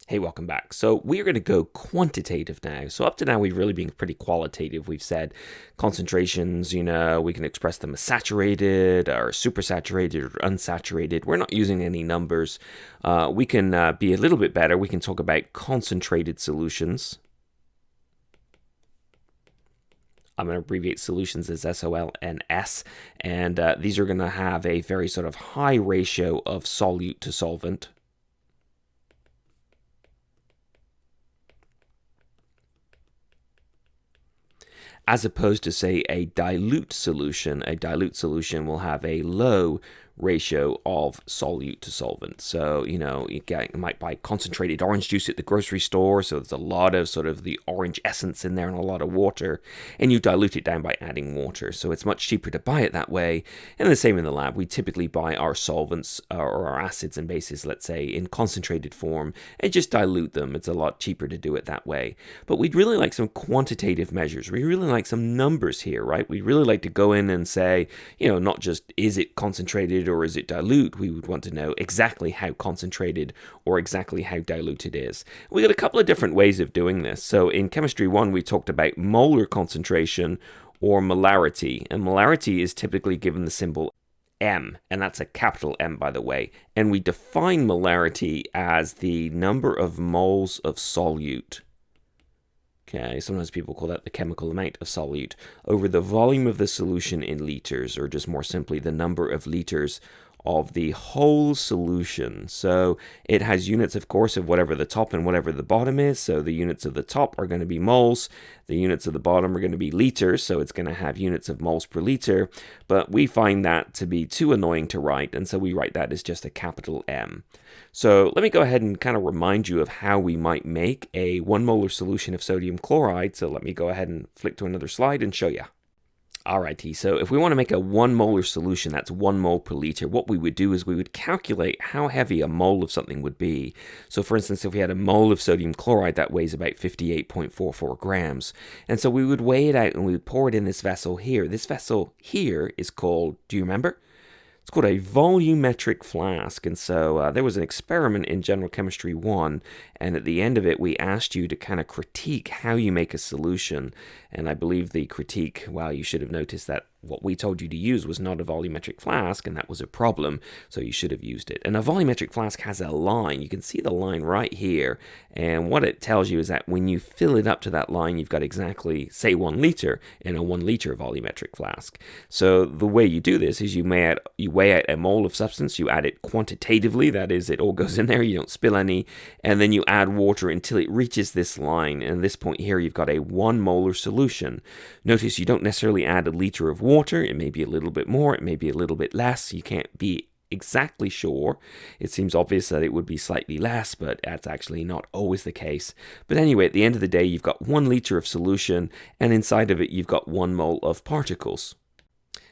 Hey, welcome back. So we're going to go quantitative now. So up to now, we've really been pretty qualitative. We've said concentrations, we can express them as saturated or supersaturated or unsaturated. We're not using any numbers. We can be a little bit better. We can talk about concentrated solutions. I'm going to abbreviate solutions as SOLNS. And these are going to have a very sort of high ratio of solute to solvent. As opposed to, say, a dilute solution. A dilute solution will have a low ratio of solute to solvent. So, you might buy concentrated orange juice at the grocery store, so there's a lot of sort of the orange essence in there and a lot of water, and you dilute it down by adding water. So it's much cheaper to buy it that way. And the same in the lab. We typically buy our solvents or our acids and bases, let's say, in concentrated form and just dilute them. It's a lot cheaper to do it that way. But we'd really like some quantitative measures. We really like some numbers here, right? We'd really like to go in and say, not just is it concentrated or is it dilute? We would want to know exactly how concentrated or exactly how dilute it is. We got a couple of different ways of doing this. So in Chemistry 1, we talked about molar concentration or molarity. And molarity is typically given the symbol M, and that's a capital M, by the way. And we define molarity as the number of moles of solute. Okay, sometimes people call that the chemical amount of solute over the volume of the solution in liters, or just more simply the number of liters of the whole solution. So it has units, of course, of whatever the top and whatever the bottom is. So the units of the top are going to be moles. The units of the bottom are going to be liters. So it's going to have units of moles per liter. But we find that to be too annoying to write. And so we write that as just a capital M. So let me go ahead and kind of remind you of how we might make a 1 molar solution of sodium chloride. So let me go ahead and flick to another slide and show you. Alrighty, so if we want to make a 1 molar solution, that's 1 mole per liter, what we would do is we would calculate how heavy a mole of something would be. So for instance, if we had a mole of sodium chloride, that weighs about 58.44 grams. And so we would weigh it out and we would pour it in this vessel here. This vessel here is called, do you remember? It's called a volumetric flask. And so there was an experiment in General Chemistry 1, and at the end of it, we asked you to kind of critique how you make a solution. And I believe the critique, well, you should have noticed that what we told you to use was not a volumetric flask, and that was a problem, so you should have used it. And a volumetric flask has a line. You can see the line right here, and what it tells you is that when you fill it up to that line, you've got exactly, say, 1 liter in a 1 liter volumetric flask. So the way you do this is you weigh out a mole of substance, you add it quantitatively, that is, it all goes in there, you don't spill any, and then you add water until it reaches this line, and at this point here, you've got a 1 molar solution. Notice you don't necessarily add a liter of water. It may be a little bit more, it may be a little bit less. You can't be exactly sure. It seems obvious that it would be slightly less, but that's actually not always the case. But anyway, at the end of the day, you've got 1 liter of solution, and inside of it, you've got 1 mole of particles.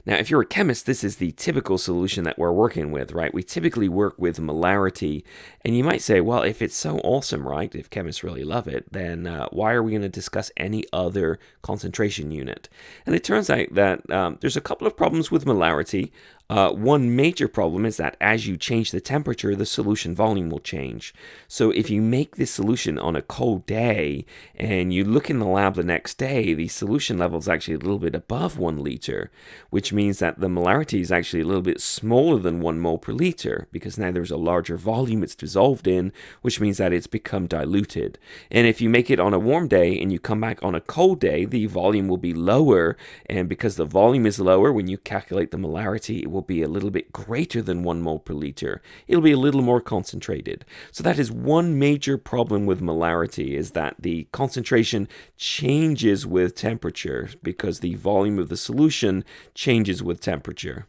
Now, if you're a chemist, this is the typical solution that we're working with, right? We typically work with molarity, and you might say, well, if it's so awesome, right, if chemists really love it, then why are we going to discuss any other concentration unit? And it turns out that there's a couple of problems with molarity. One major problem is that as you change the temperature, the solution volume will change. So if you make this solution on a cold day and you look in the lab the next day, the solution level is actually a little bit above 1 liter, which means that the molarity is actually a little bit smaller than 1 mole per liter because now there's a larger volume it's dissolved in, which means that it's become diluted. And if you make it on a warm day and you come back on a cold day, the volume will be lower, and because the volume is lower, when you calculate the molarity, it will be a little bit greater than 1 mole per liter. It'll be a little more concentrated. So that is one major problem with molarity, is that the concentration changes with temperature because the volume of the solution changes with temperature.